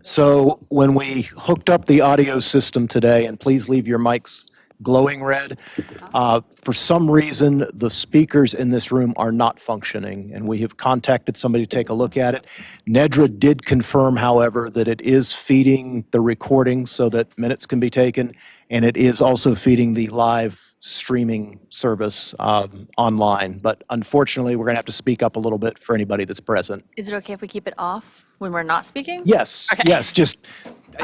So when we hooked up the audio system today, and please leave your mics glowing red, for some reason, the speakers in this room are not functioning, and we have contacted somebody to take a look at it. Nedra did confirm, however, that it is feeding the recording so that minutes can be taken, and it is also feeding the live streaming service online. But unfortunately, we're going to have to speak up a little bit for anybody that's present. Is it okay if we keep it off when we're not speaking? Yes, Okay. yes, just,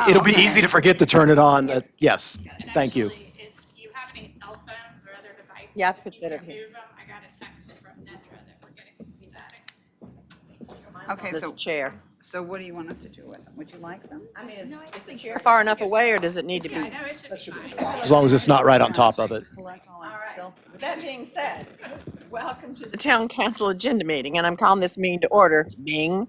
it'll be easy to forget to turn it on. Yes, And thank you. actually, if you have any cell phones or other devices, Yeah, I if put you that can up here. move them, I got a text from Nedra that we're getting some static. Okay, This so, chair. so what do you want us to do with them? Would you like them? I mean, is the chair far enough away, or does it need to Yeah, be? no, it should be fine. As long as it's not right on top of it. Collect all All our right. cell- With that being said, welcome to the town council agenda meeting, and I'm calling this meeting to order. Bing.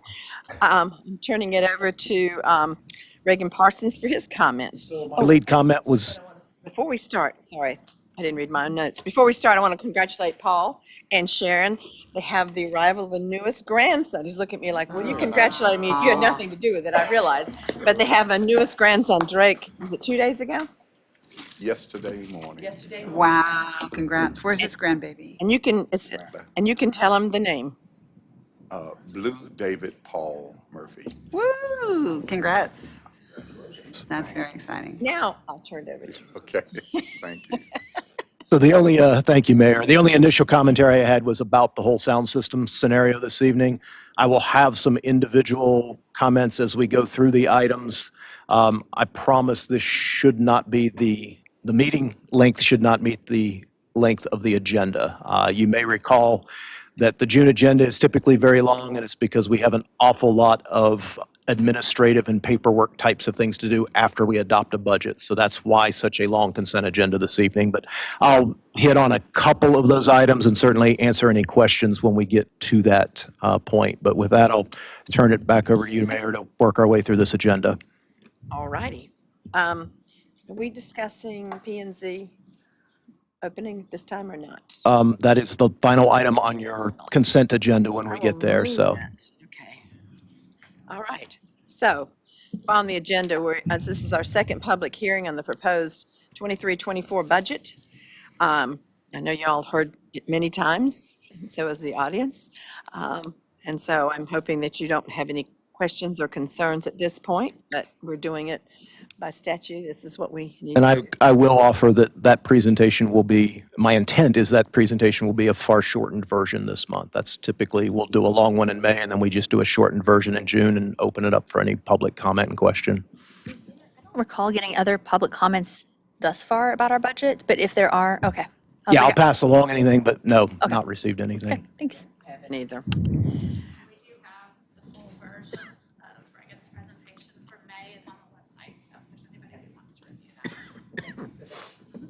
I'm turning it over to Reagan Parsons for his comments. My lead comment was, Before we start, sorry, I didn't read my own notes. Before we start, I want to congratulate Paul and Sharon. They have the arrival of a newest grandson. He's looking at me like, what are you congratulating me? You had nothing to do with it, I realize. But they have a newest grandson, Drake. Was it 2 days ago? Yesterday morning. Yesterday. Wow, congrats. Where's this grandbaby? And you can tell him the name. Blue David Paul Murphy. Woo, congrats. That's very exciting. Now, I'll turn it over to you. Okay, thank you. so the only, thank you, Mayor. The only initial commentary I had was about the whole sound system scenario this evening. I will have some individual comments as we go through the items. I promise this should not be the meeting length should not meet the length of the agenda. You may recall that the June agenda is typically very long, and it's because we have an awful lot of administrative and paperwork types of things to do after we adopt a budget. So that's why such a long consent agenda this evening. But I'll hit on a couple of those items and certainly answer any questions when we get to that point. But with that, I'll turn it back over to you, Mayor, to work our way through this agenda. All righty. Are we discussing P and Z opening this time or not? That is the final item on your consent agenda when we I get will there, read so. that. Okay. All right. So on the agenda, this is our second public hearing on the proposed 23-24 budget. I know y'all heard it many times, and so has the audience. And so I'm hoping that you don't have any questions or concerns at this point, but we're doing it by statute. This is what we need. And to do. I will offer that presentation will be, my intent is that presentation will be a far shortened version this month. That's typically, we'll do a long one in May and then we just do a shortened version in June and open it up for any public comment and question. I don't recall getting other public comments thus far about our budget, but if there are, okay. Yeah, I'll pass along anything, but no, Okay. not received Okay, anything. thanks. Haven't either. We do have the full version of Reagan's presentation for May is on the website, so if there's anybody who wants to review that.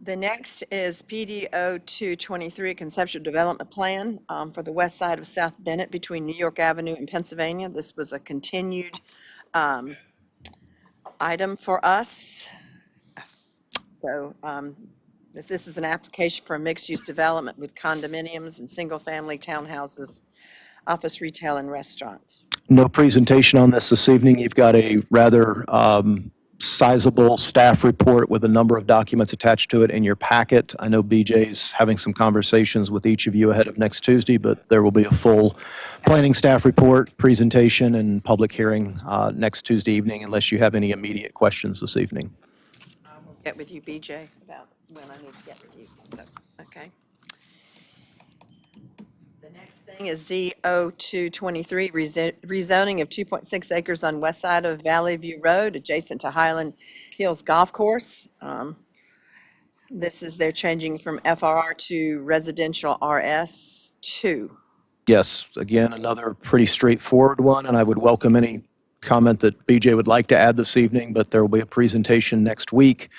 The next is PDO 223, Conceptual Development Plan for the west side of South Bennett between New York Avenue and Pennsylvania. This was a continued item for us. So if this is an application for a mixed-use development with condominiums and single-family townhouses, office, retail, and restaurants. No presentation on this evening. You've got a rather sizable staff report with a number of documents attached to it in your packet. I know BJ's having some conversations with each of you ahead of next Tuesday, but there will be a full planning staff report, presentation, and public hearing next Tuesday evening unless you have any immediate questions this evening. Get with you, BJ, about when I need to get with you, so, okay. The next thing is ZO223, rezoning of 2.6 acres on west side of Valley View Road, adjacent to Highland Hills Golf Course. This is, they're changing from FRR to residential RS2. Yes, again, another pretty straightforward one, and I would welcome any comment that BJ would like to add this evening, but there will be a presentation next week.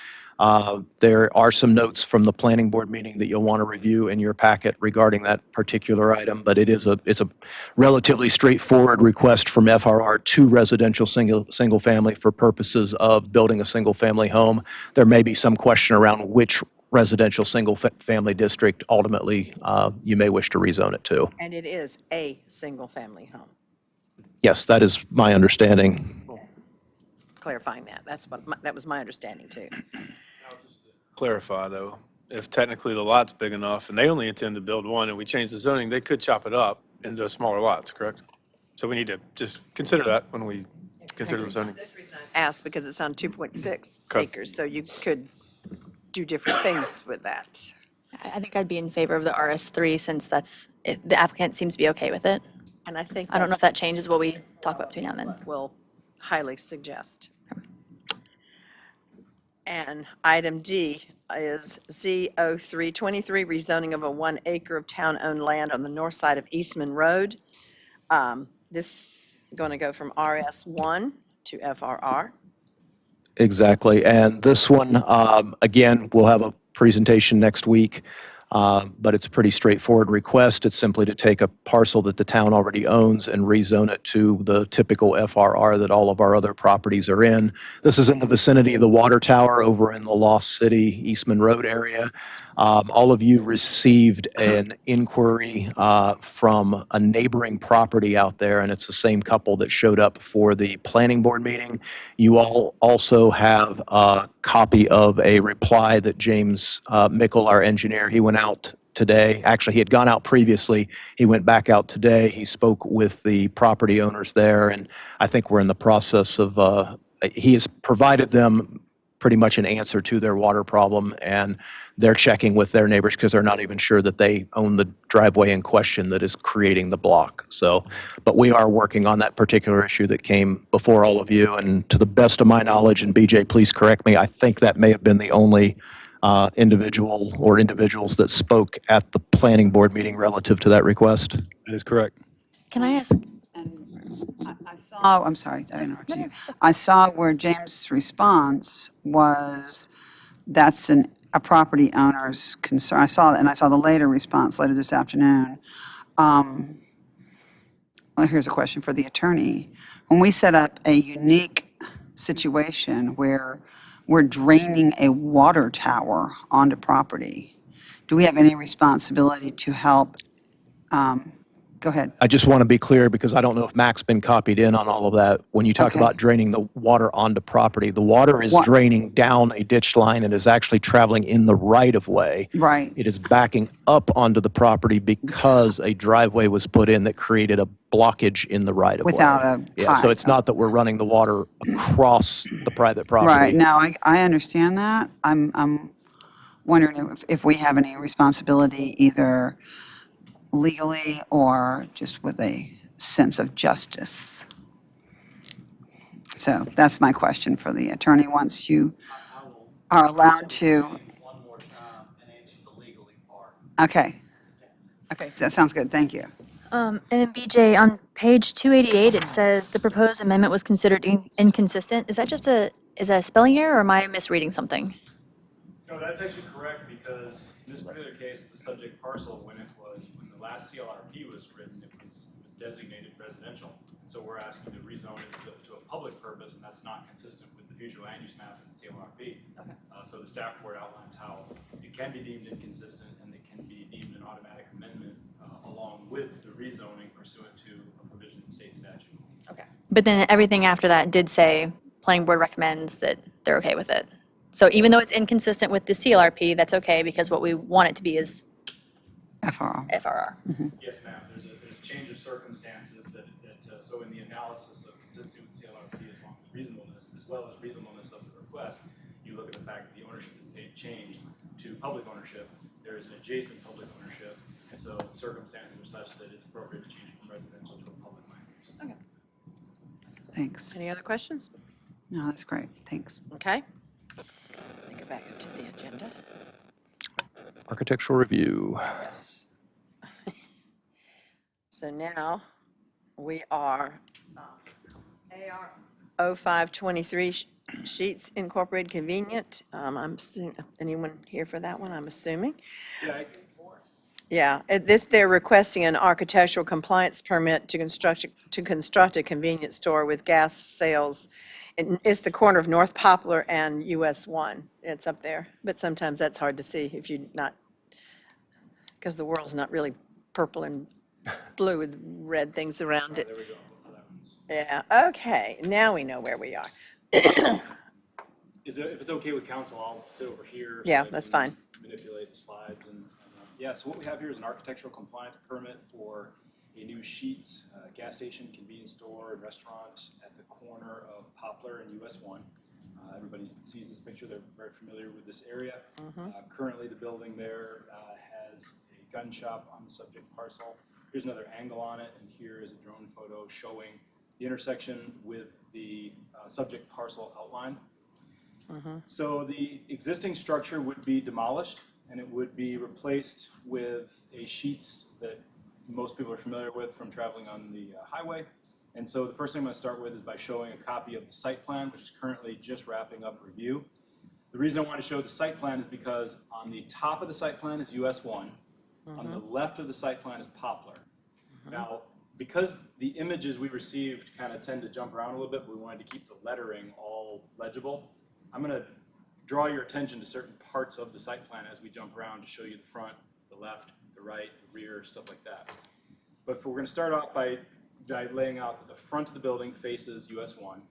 There are some notes from the planning board meeting that you'll want to review in your packet regarding that particular item, but it's a relatively straightforward request from FRR to residential single family for purposes of building a single family home. There may be some question around which residential single family district ultimately you may wish to rezone it to. And it is a single-family home. Yes, that is my understanding. clarifying that. That was my understanding too. Clarify, though, if technically the lot's big enough and they only intend to build one and we change the zoning, they could chop it up into smaller lots, correct? So we need to just consider that when we consider the zoning. Asked because it's on 2.6 Okay. acres, so you could do different things with that. I think I'd be in favor of the RS3 since the applicant seems to be okay with it. And I think I don't know if that's that changes what we talk about between now and then. what we'll highly suggest. And item D is Z0323, rezoning of a 1 acre of town-owned land on the north side of Eastman Road. This is going to go from RS1 to FRR. Exactly. And this one, again, we'll have a presentation next week, but it's a pretty straightforward request. It's simply to take a parcel that the town already owns and rezone it to the typical FRR that all of our other properties are in. This is in the vicinity of the water tower over in the Lost City, Eastman Road area. All of you received an inquiry from a neighboring property out there, and it's the same couple that showed up for the planning board meeting. You all also have a copy of a reply that James Mickle, our engineer, he went out today. Actually, he had gone out previously. He went back out today. He spoke with the property owners there, and I think we're in the process of, he has provided them pretty much an answer to their water problem, and they're checking with their neighbors because they're not even sure that they own the driveway in question that is creating the block. So, but we are working on that particular issue that came before all of you, and to the best of my knowledge, and BJ, please correct me, I think that may have been the only individual or individuals that spoke at the planning board meeting relative to that request. That is correct. Can I ask, And I saw, I'm sorry, I interrupted you. I saw where James' response was, that's a property owner's concern. I saw the later response later this afternoon. Well, here's a question for the attorney. When we set up a unique situation where we're draining a water tower onto property, do we have any responsibility to help? Go ahead. I just want to be clear because I don't know if Mac's been copied in on all of that. When you talk Okay. about draining the water onto property, the water is What- draining down a ditch line and is actually traveling in the right of way. Right. It is backing up onto the property because a driveway was put in that created a blockage in the right of way. Without a Yeah, so pipe. it's not that we're running the water across the private property. Right, no, I understand that. I'm wondering if we have any responsibility either legally or just with a sense of justice. So that's my question for the attorney, once you are allowed to. One more time and answer the legally part. Okay. Okay, that sounds good, thank you. and then BJ, on page 288, it says the proposed amendment was considered inconsistent. Is that just is that a spelling error or am I misreading something? No, that's actually correct because in this particular case, the subject parcel, when the last CLRP was written, it was designated residential. So we're asking to rezone it to a public purpose, and that's not consistent with the future land use map and the CLRP. Okay. So the staff report outlines how it can be deemed inconsistent and it can be deemed an automatic amendment along with the rezoning pursuant to a provision in state statute. Okay. But then everything after that did say planning board recommends that they're okay with it. So even though it's inconsistent with the CLRP, that's okay because what we want it to be is FRR. FRR. Yes, ma'am. There's a change of circumstances that so in the analysis of consistency with CLRP, as long as reasonableness, as well as reasonableness of the request, you look at the fact that the ownership is changed to public ownership. There is an adjacent public ownership, and so circumstances are such that it's appropriate to change it from residential to a public land use. Okay. Thanks. Any other questions? No, that's great, thanks. Okay. Let me go back up to the agenda. Architectural review. Yes. So now we are AR 0523 Sheets Incorporated Convenient. Anyone here for that one, I'm assuming? Yeah, they're requesting an architectural compliance permit to construct a convenience store with gas sales. It's the corner of North Poplar and US 1. It's up there, but sometimes that's hard to see if you're not, because the world's not really purple and blue with red things around it. There we go. That one's Yeah, okay, now we know where we are. If it's okay with council, I'll sit over here. so Yeah, I that's can fine. Manipulate the slides and, yeah, so what we have here is an architectural compliance permit for a new Sheetz gas station, convenience store, and restaurant at the corner of Poplar and US 1. Everybody sees this picture, they're very familiar with this area. Currently, the building there has a gun shop on the subject parcel. Here's another angle on it, and here is a drone photo showing the intersection with the subject parcel outline. So the existing structure would be demolished, and it would be replaced with a Sheetz that most people are familiar with from traveling on the highway. And so the first thing I'm going to start with is by showing a copy of the site plan, which is currently just wrapping up review. The reason I want to show the site plan is because on the top of the site plan is US 1. On the left of the site plan is Poplar. Now, because the images we received kind of tend to jump around a little bit, we wanted to keep the lettering all legible. I'm going to draw your attention to certain parts of the site plan as we jump around to show you the front, the left, the right, the rear, stuff like that. But we're going to start off by laying out that the front of the building faces US 1.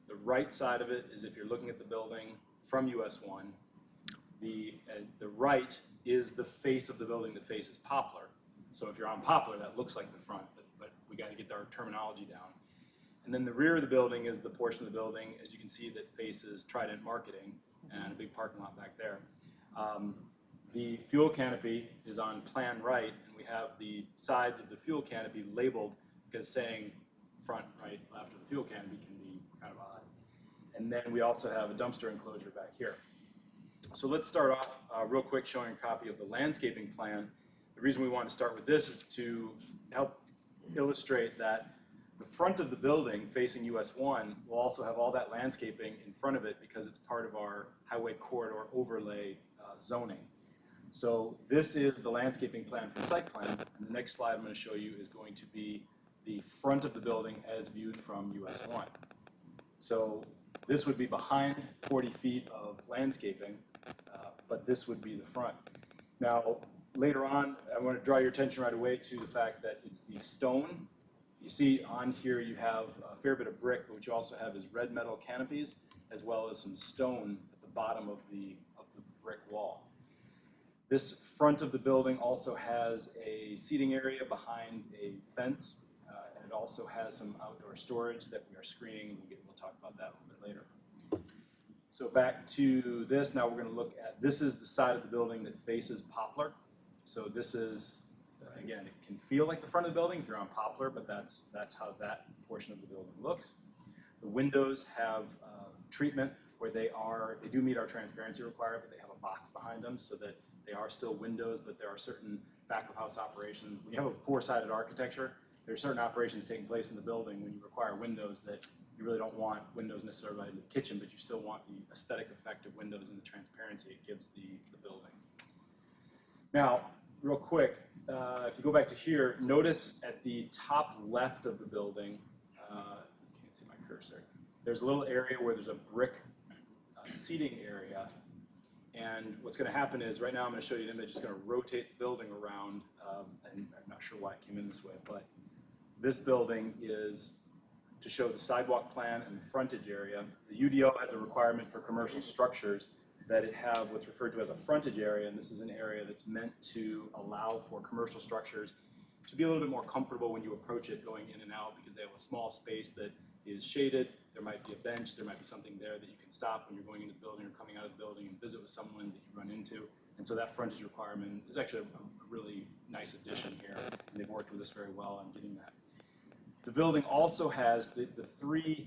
The right side of it is if you're looking at the building from US 1. The right is the face of the building that faces Poplar. So if you're on Poplar, that looks like the front, but we got to get our terminology down. And then the rear of the building is the portion of the building, as you can see, that faces Trident Marketing and a big parking lot back there. The fuel canopy is on plan right, and we have the sides of the fuel canopy labeled because saying front, right, left of the fuel canopy can be kind of odd. And then we also have a dumpster enclosure back here. So let's start off real quick showing a copy of the landscaping plan. The reason we want to start with this is to help illustrate that the front of the building facing US 1 will also have all that landscaping in front of it because it's part of our highway corridor overlay zoning. So this is the landscaping plan for the site plan, and the next slide I'm going to show you is going to be the front of the building as viewed from US 1. So this would be behind 40 feet of landscaping, but this would be the front. Now, later on, I want to draw your attention right away to the fact that it's the stone. You see on here you have a fair bit of brick, but what you also have is red metal canopies, as well as some stone at the bottom of the brick wall. This front of the building also has a seating area behind a fence, and it also has some outdoor storage that we are screening. We'll talk about that a little bit later. So back to this, now we're going to look at, this is the side of the building that faces Poplar. So this is, again, it can feel like the front of the building if you're on Poplar, but that's how that portion of the building looks. The windows have treatment where they do meet our transparency requirement, but they have a box behind them so that they are still windows, but there are certain back of house operations. When you have a four-sided architecture, there are certain operations taking place in the building when you require windows that you really don't want windows necessarily right in the kitchen, but you still want the aesthetic effect of windows and the transparency it gives the building. Now, real quick, if you go back to here, notice at the top left of the building, you can't see my cursor, there's a little area where there's a brick seating area. And what's going to happen is, right now I'm going to show you an image, it's going to rotate the building around, and I'm not sure why it came in this way, but this building is to show the sidewalk plan and the frontage area. The UDO has a requirement for commercial structures that it have what's referred to as a frontage area, and this is an area that's meant to allow for commercial structures to be a little bit more comfortable when you approach it going in and out, because they have a small space that is shaded. There might be a bench, there might be something there that you can stop when you're going into the building or coming out of the building and visit with someone that you run into. And so that frontage requirement is actually a really nice addition here, and they've worked with us very well on getting that. The building also has the three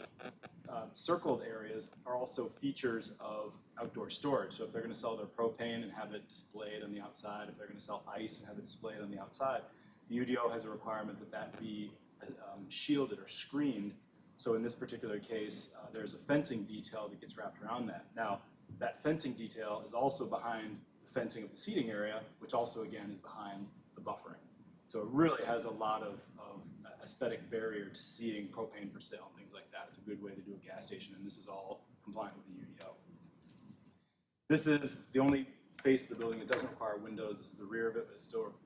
circled areas are also features of outdoor storage. So if they're going to sell their propane and have it displayed on the outside, if they're going to sell ice and have it displayed on the outside, the UDO has a requirement that that be shielded or screened. So in this particular case, there's a fencing detail that gets wrapped around that. Now, that fencing detail is also behind the fencing of the seating area, which also, again, is behind the buffering. So it really has a lot of aesthetic barrier to seeing propane for sale and things like that. It's a good way to do a gas station, and this is all compliant with the UDO. This is the only face of the building that doesn't require windows. This is the rear of it, but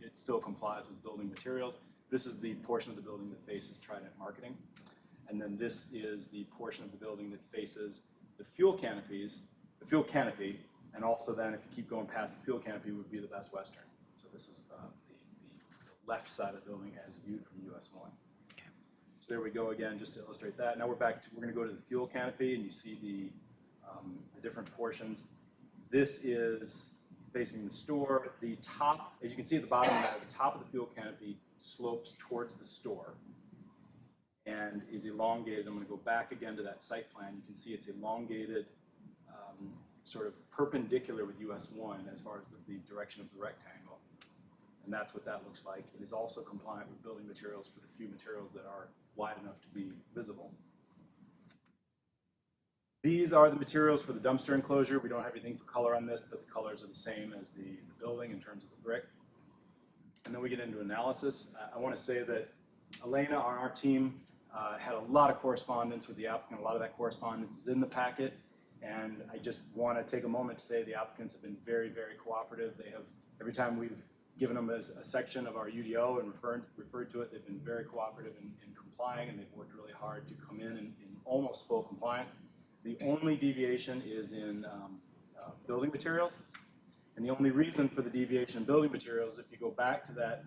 it still complies with building materials. This is the portion of the building that faces Trident Marketing. And then this is the portion of the building that faces the fuel canopy, and also then if you keep going past the fuel canopy would be the Best Western. So this is the left side of the building as viewed from US 1. So there we go again, just to illustrate that. Now we're going to go to the fuel canopy, and you see the different portions. This is facing the store. The top, as you can see at the bottom there, the top of the fuel canopy slopes towards the store and is elongated. I'm going to go back again to that site plan. You can see it's elongated, sort of perpendicular with US 1 as far as the direction of the rectangle. And that's what that looks like. It is also compliant with building materials for the few materials that are wide enough to be visible. These are the materials for the dumpster enclosure. We don't have anything for color on this, but the colors are the same as the building in terms of the brick. And then we get into analysis. I want to say that Elena on our team had a lot of correspondence with the applicant. A lot of that correspondence is in the packet. And I just want to take a moment to say the applicants have been very, very cooperative. They have, every time we've given them a section of our UDO and referred to it, they've been very cooperative in complying, and they've worked really hard to come in almost full compliance. The only deviation is in building materials. And the only reason for the deviation in building materials, if you go back to that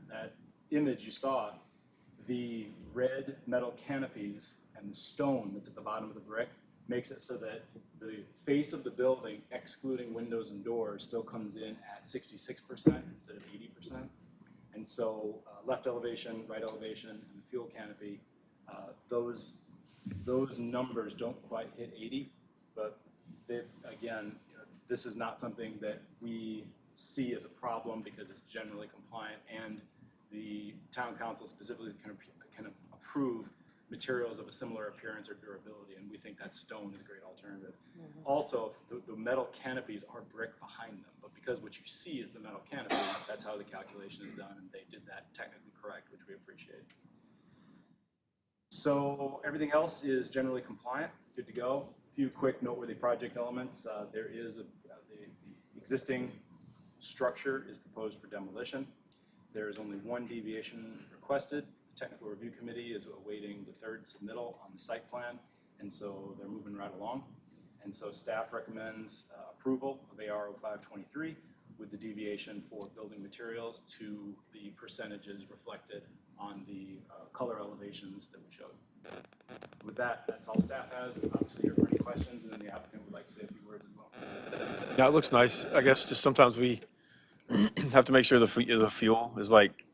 image you saw, the red metal canopies and the stone that's at the bottom of the brick makes it so that the face of the building, excluding windows and doors, still comes in at 66% instead of 80%. And so left elevation, right elevation, and the fuel canopy, those numbers don't quite hit 80, but again, this is not something that we see as a problem because it's generally compliant, and the town council specifically can approve materials of a similar appearance or durability, and we think that stone is a great alternative. Also, the metal canopies are brick behind them, but because what you see is the metal canopy, that's how the calculation is done, and they did that technically correct, which we appreciate. So everything else is generally compliant, good to go. A few quick noteworthy project elements. There is the existing structure is proposed for demolition. There is only one deviation requested. The technical review committee is awaiting the third submittal on the site plan, and so they're moving right along. And so staff recommends approval of AR 0523 with the deviation for building materials to the percentages reflected on the color elevations that we showed. With that, that's all staff has. Obviously, here for any questions, and then the applicant would like to say a few words as well. Yeah, it looks nice. I guess just sometimes we have to make sure the fuel is like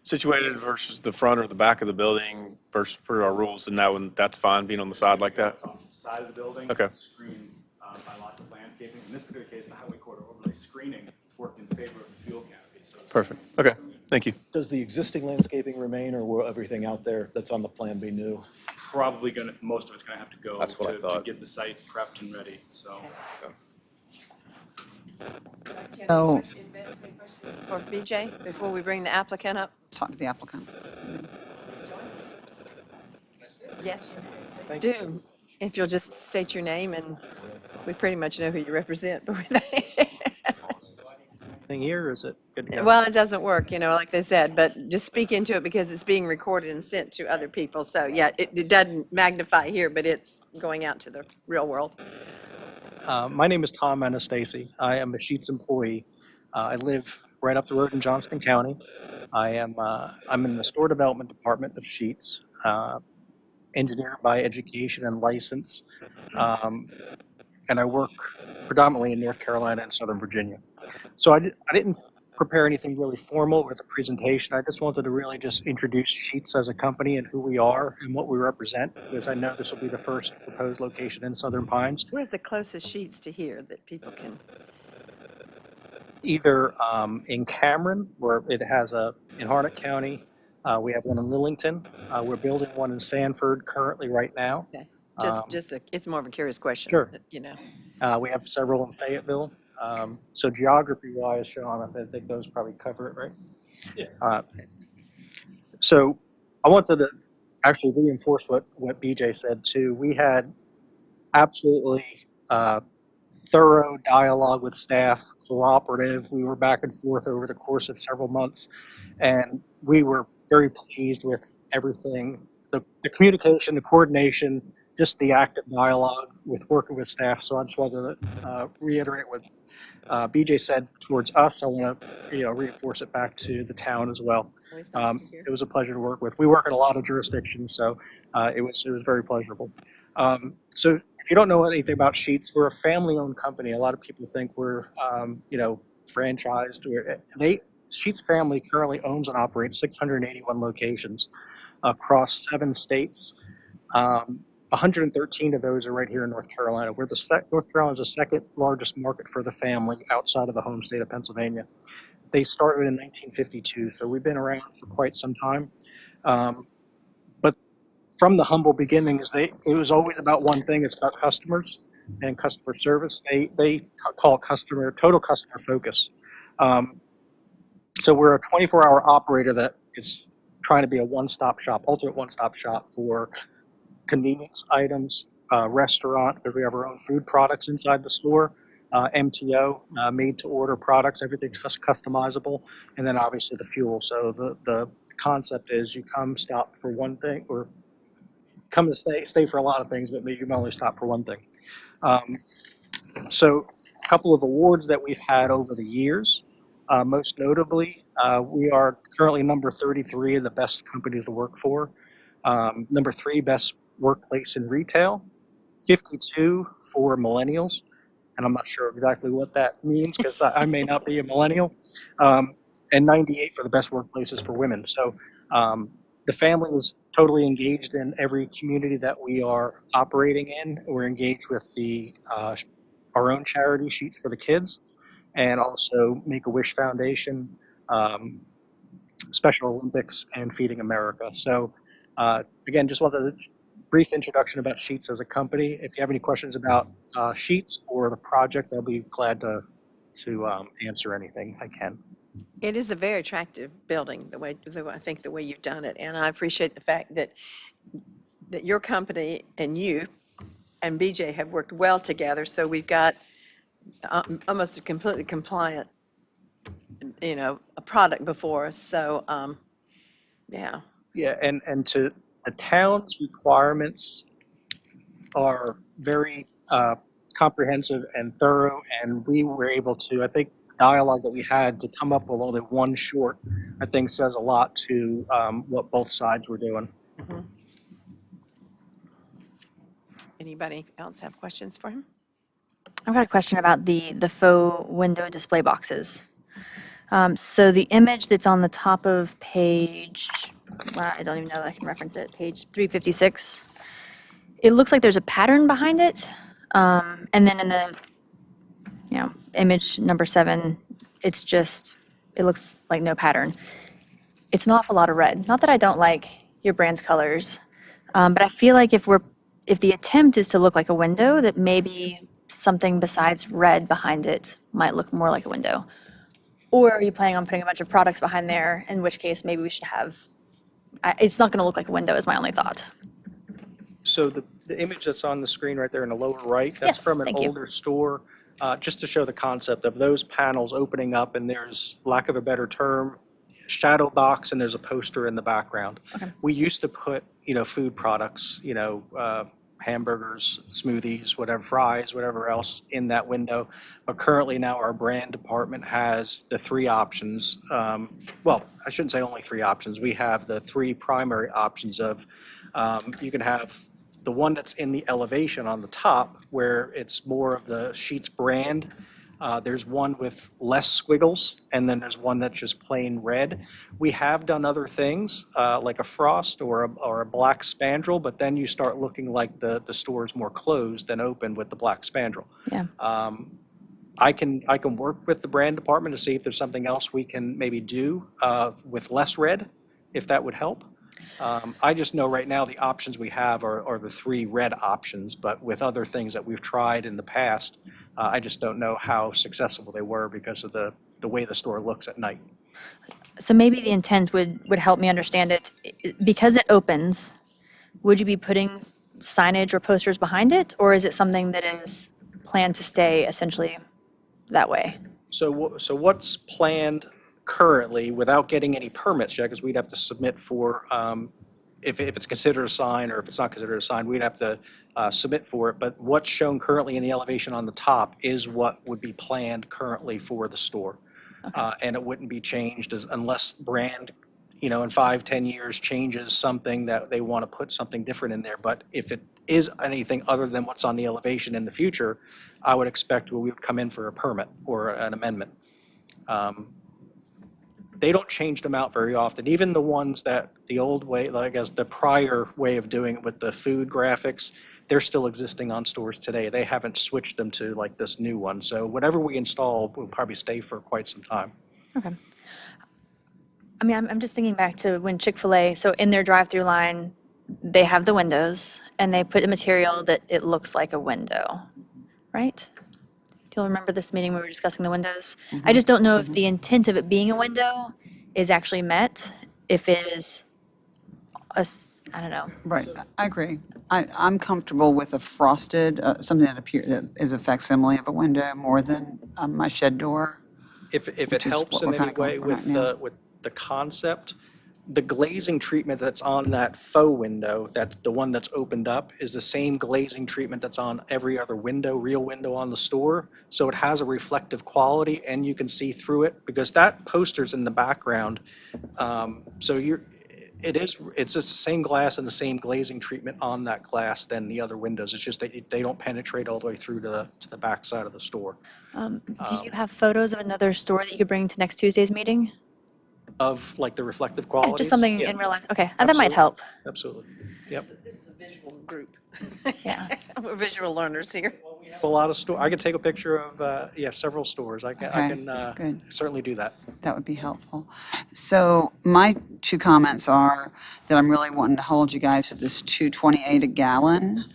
situated versus the front or the back of the building versus per our rules, and that one, that's fine being on the side like that. It's on the side of the building. Okay. It's screened by lots of landscaping. In this particular case, the highway corridor overlay screening worked in favor of the fuel canopy. So Perfect. Okay, thank you. Does the existing landscaping remain, or will everything out there that's on the plan be new? probably most of it's gonna have to go That's what I to thought. get the site prepped and ready, so. So, For BJ, before we bring the applicant up? let's talk to the applicant. Yes. Do, if you'll just state your name, and we pretty much know who you represent, but Thing here, or is it good to go? well, it doesn't work, like they said, but just speak into it because it's being recorded and sent to other people. So yeah, it doesn't magnify here, but it's going out to the real world. My name is Tom Anastasi. I am a Sheetz employee. I live right up the road in Johnston County. I'm in the store development department of Sheetz, engineer by education and license, and I work predominantly in North Carolina and Southern Virginia. So I didn't prepare anything really formal with a presentation. I just wanted to really just introduce Sheetz as a company and who we are and what we represent, because I know this will be the first proposed location in Southern Pines. Where's the closest sheets to here that people can? Either in Cameron, where it has in Harnett County, we have one in Lillington. We're building one in Sanford currently right now. Okay. It's more of a curious question. Sure. but, We have several in Fayetteville. So geography-wise, Sean, I think those probably cover it, right? Yeah. So I wanted to actually reinforce what BJ said too. We had absolutely thorough dialogue with staff, cooperative. We were back and forth over the course of several months, and we were very pleased with everything the communication, the coordination, just the active dialogue with working with staff. So I just wanted to reiterate what BJ said towards us. I want to reinforce it back to the town as well. Always nice to hear. It was a pleasure to work with. We work in a lot of jurisdictions, so it was very pleasurable. So if you don't know anything about Sheets, we're a family-owned company. A lot of people think we're franchised. Sheets family currently owns and operates 681 locations across 7 states. 113 of those are right here in North Carolina. North Carolina is the second largest market for the family outside of the home state of Pennsylvania. They started in 1952, so we've been around for quite some time. But from the humble beginnings, it was always about one thing. It's about customers and customer service. They call it total customer focus. So we're a 24-hour operator that is trying to be a one-stop shop, ultimate one-stop shop for convenience items, restaurant, because we have our own food products inside the store, MTO, made-to-order products, everything's customizable, and then obviously the fuel. So the concept is you come, stop for one thing, or come to stay for a lot of things, but maybe you can only stop for one thing. So a couple of awards that we've had over the years. Most notably, we are currently number 33 of the best companies to work for. Number 3, best workplace in retail. 52 for millennials, and I'm not sure exactly what that means because I may not be a millennial. And 98 for the best workplaces for women. So the family is totally engaged in every community that we are operating in. We're engaged with our own charity, Sheets for the Kids, and also Make-A-Wish Foundation, Special Olympics, and Feeding America. So again, just wanted a brief introduction about Sheets as a company. If you have any questions about Sheets or the project, I'll be glad to answer anything I can. It is a very attractive building, I think the way you've done it. And I appreciate the fact that your company and you and BJ have worked well together. So we've got almost a completely compliant, a product before us. So, yeah. Yeah, and to the town's requirements are very comprehensive and thorough, and we were able to, I think, the dialogue that we had to come up with only one short, I think says a lot to what both sides were doing. Anybody else have questions for him? I've got a question about the faux window display boxes. So the image that's on the top of page, well, I don't even know that I can reference it, page 356, it looks like there's a pattern behind it. And then in the image number 7, it looks like no pattern. It's an awful lot of red. Not that I don't like your brand's colors, but I feel like if the attempt is to look like a window, that maybe something besides red behind it might look more like a window. Or are you planning on putting a bunch of products behind there, in which case maybe we should have, it's not going to look like a window is my only thought. So the image that's on the screen right there in the lower right, that's Yes, from an thank you. older store, just to show the concept of those panels opening up, and there's, lack of a better term, shadow box, and there's a poster in the background. Okay. We used to put, food products, hamburgers, smoothies, whatever, fries, whatever else in that window. But currently now our brand department has the 3 options. Well, I shouldn't say only 3 options. We have the 3 primary options of, you can have the one that's in the elevation on the top where it's more of the Sheets brand. There's one with less squiggles, and then there's one that's just plain red. We have done other things, like a frost or a black spandrel, but then you start looking like the store is more closed than open with the black spandrel. Yeah. I can work with the brand department to see if there's something else we can maybe do with less red, if that would help. I just know right now the options we have are the 3 red options, but with other things that we've tried in the past, I just don't know how successful they were because of the way the store looks at night. So maybe the intent would help me understand it. Because it opens, would you be putting signage or posters behind it, or is it something that is planned to stay essentially that way? So what's planned currently, without getting any permits yet, because we'd have to submit for if it's considered a sign or if it's not considered a sign, we'd have to submit for it. But what's shown currently in the elevation on the top is what would be planned currently for the store. And it wouldn't be changed unless brand, in 5-10 years changes something that they want to put something different in there. But if it is anything other than what's on the elevation in the future, I would expect we would come in for a permit or an amendment. They don't change them out very often. Even the ones that the old way, like I guess the prior way of doing it with the food graphics, they're still existing on stores today. They haven't switched them to like this new one. So whatever we install will probably stay for quite some time. Okay. I mean, I'm just thinking back to when Chick-fil-A, so in their drive-through line, they have the windows and they put a material that it looks like a window, right? Do you all remember this meeting where we were discussing the windows? I just don't know if the intent of it being a window is actually met, if it is I don't know. Right, I agree. I'm comfortable with a frosted, something that is a facsimile of a window more than my shed door. If it Which is helps what in we're any kinda going way for with right now. the concept, the glazing treatment that's on that faux window, the one that's opened up, is the same glazing treatment that's on every other window, real window on the store. So it has a reflective quality and you can see through it because that poster's in the background. So it's just the same glass and the same glazing treatment on that glass than the other windows. It's just that they don't penetrate all the way through to the back side of the store. Do you have photos of another store that you could bring to next Tuesday's meeting? Of like the reflective Yeah, qualities? just something Yeah, in real life. Okay, that might Absolutely. help. Absolutely. Yep. This is a visual group. Yeah. We're visual learners here. A lot of I can take a picture of, several stores. I Okay, can good. certainly do that. That would be helpful. So my two comments are that I'm really wanting to hold you guys to this $2.28 a gallon.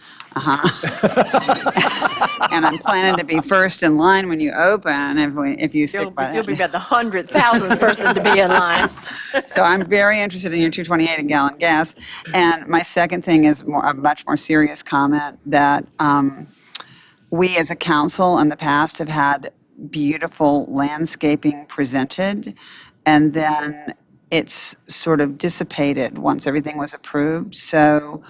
And I'm planning to be first in line when you open, if you You'll stick by you'll be that. about the 100,000th person to be in line. So I'm very interested in your $2.28 a gallon gas. And my second thing is a much more serious comment that we as a council in the past have had beautiful landscaping presented, and then it's sort of dissipated once everything was approved. So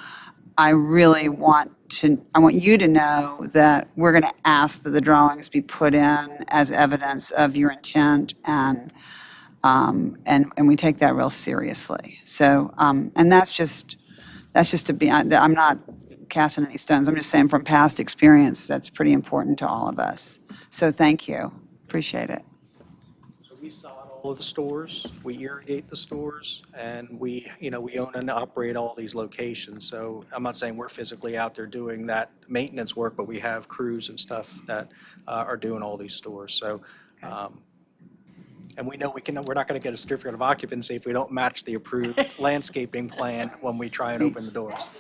I really want you to know that we're going to ask that the drawings be put in as evidence of your intent, and we take that real seriously. So, and that's just to be, I'm not casting any stones. I'm just saying from past experience, that's pretty important to all of us. So thank you. Appreciate it. So we sod all of the stores, we irrigate the stores, and we own and operate all these locations. So I'm not saying we're physically out there doing that maintenance work, but we have crews and stuff that are doing all these stores. So, and we know we're not going to get a certificate of occupancy if we don't match the approved landscaping plan when we try and open the doors.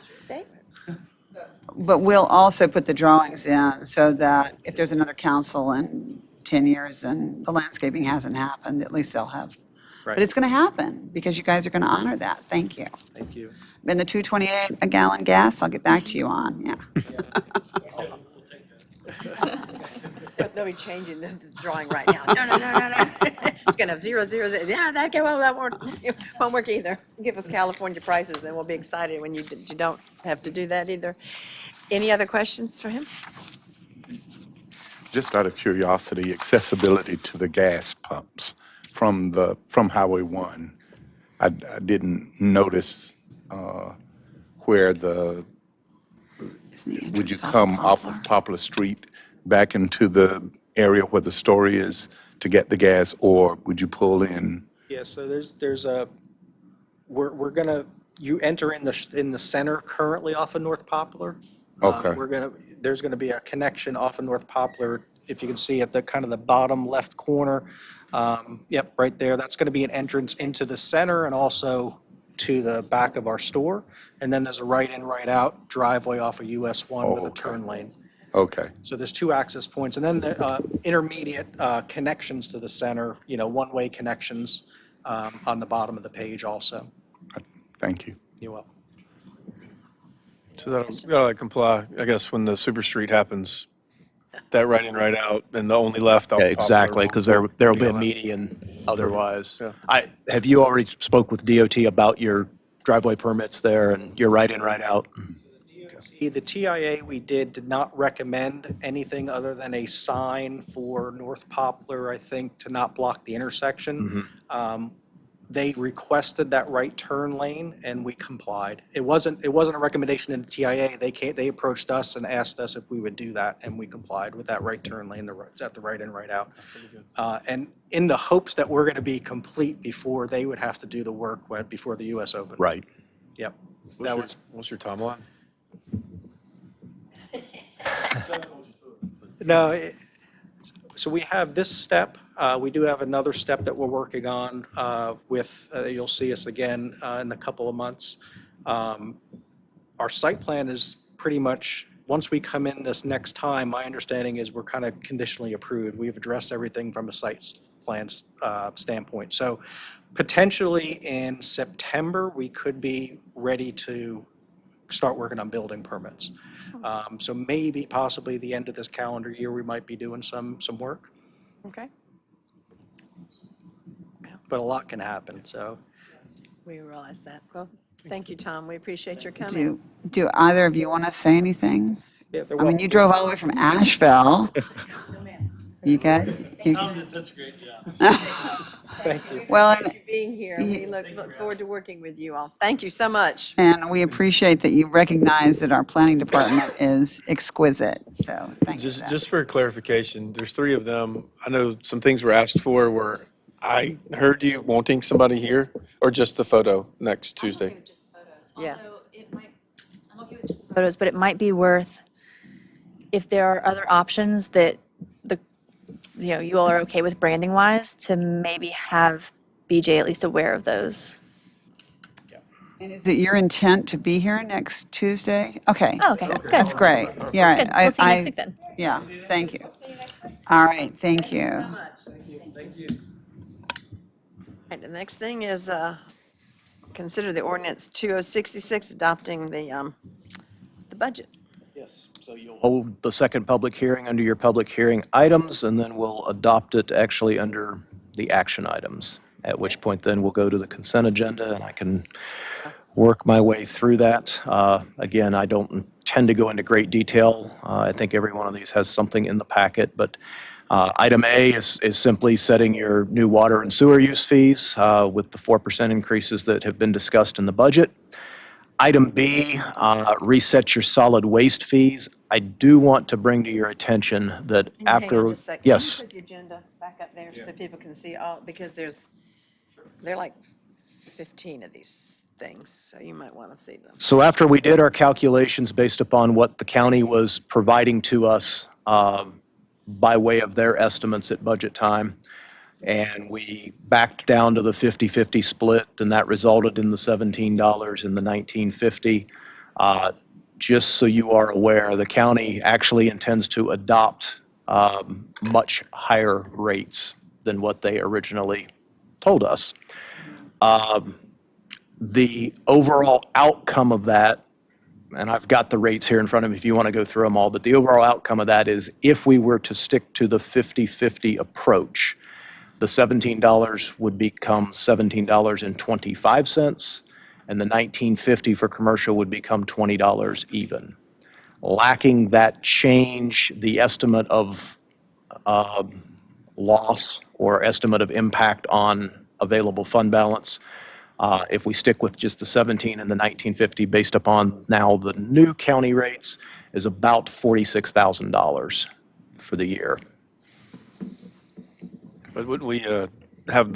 But we'll also put the drawings in so that if there's another council in 10 years and the landscaping hasn't happened, at least they'll have. Right. But it's going to happen because you guys are going to honor that. Thank you. Thank you. And the $2.28 a gallon gas, I'll get back to you on, yeah. They'll be changing the drawing right now. No. It's going to have 0, 0, 0. Yeah, that won't work either. Give us California prices, then we'll be excited when you don't have to do that either. Any other questions for him? Just out of curiosity, accessibility to the gas pumps from Highway 1. I didn't notice where Isn't the would you entrance come off Poplar? of Poplar Street back into the area where the store is to get the gas, or would you pull in? Yeah, so we're gonna, you enter in the center currently off of North Poplar. Okay. There's gonna be a connection off of North Poplar, if you can see at the kind of the bottom left corner. Yep, right there. That's gonna be an entrance into the center and also to the back of our store. And then there's a right in, right out driveway off of US 1 with a okay. turn lane. Okay, So there's 2 access points, and then the intermediate connections to the center, one-way connections on the bottom of the page also. thank you. You're welcome. So that'll comply, I guess, when the super street happens, that right in, right out, and the only left off Yeah, Poplar exactly, won't because there'll be a on that. median otherwise. Yeah. Have you already spoke with DOT about your driveway permits there, and you're right in, right out. The TIA we did not recommend anything other than a sign for North Poplar, I think, to not block the intersection. They requested that right turn lane, and we complied. It wasn't a recommendation in the TIA. They approached us and asked us if we would do that, and we complied with that right turn lane, at the right in, right out. And in the hopes that we're going to be complete before they would have to do the work before the US Open. Right. Yep. What's your timeline? No, so we have this step. We do have another step that we're working on you'll see us again in a couple of months. Our site plan is pretty much, once we come in this next time, my understanding is we're kind of conditionally approved. We've addressed everything from a site plan standpoint. So potentially in September, we could be ready to start working on building permits. So maybe possibly the end of this calendar year, we might be doing some work, Okay, but a lot can happen, so. we realize that. Well, thank you, Tom. We appreciate your coming. Do either of you want to say anything? Yeah, they're I mean, welcome. you drove all the way from Asheville. You good? Tom did such a great job. Thank you. Well, Thank you for being here. We look forward to working with you all. Thank you so much. and we appreciate that you recognize that our planning department is exquisite, so thank you for that. Just for clarification, there's 3 of them. I know some things were asked for where I heard you wanting somebody here, or just the photo next Tuesday? I'm okay with just the photos. Yeah. Although I'm okay with just the photos, but it might be worth, if there are other options that you all are okay with branding wise, to maybe have BJ at least aware of those. And is it your intent to be here next Tuesday? Okay. Oh, okay, good. That's great. Yeah, Good. We'll see you next week then. yeah, thank you. All right, thank you. Thank you. Right, the next thing is consider the ordinance 2066 adopting the budget. Yes, so you'll hold the second public hearing under your public hearing items, and then we'll adopt it actually under the action items, at which point then we'll go to the consent agenda, and I can work my way through that. Again, I don't intend to go into great detail. I think every one of these has something in the packet, but item A is simply setting your new water and sewer use fees with the 4% increases that have been discussed in the budget. Item B, reset your solid waste fees. I do want to bring to your attention that Can you hang on after, just a second? Can you yes, put the agenda back up there so people can see all, because there are like 15 of these things, so you might want to see them. so after we did our calculations based upon what the county was providing to us by way of their estimates at budget time, and we backed down to the 50-50 split, and that resulted in the $17 and the $19.50. Just so you are aware, the county actually intends to adopt much higher rates than what they originally told us. The overall outcome of that, and I've got the rates here in front of me if you want to go through them all, but the overall outcome of that is if we were to stick to the 50-50 approach, the $17 would become $17.25, and the $19.50 for commercial would become $20 even. Lacking that change, the estimate of loss or estimate of impact on available fund balance, if we stick with just the 17 and the 1950 based upon now the new county rates, is about $46,000 for the year. But wouldn't we have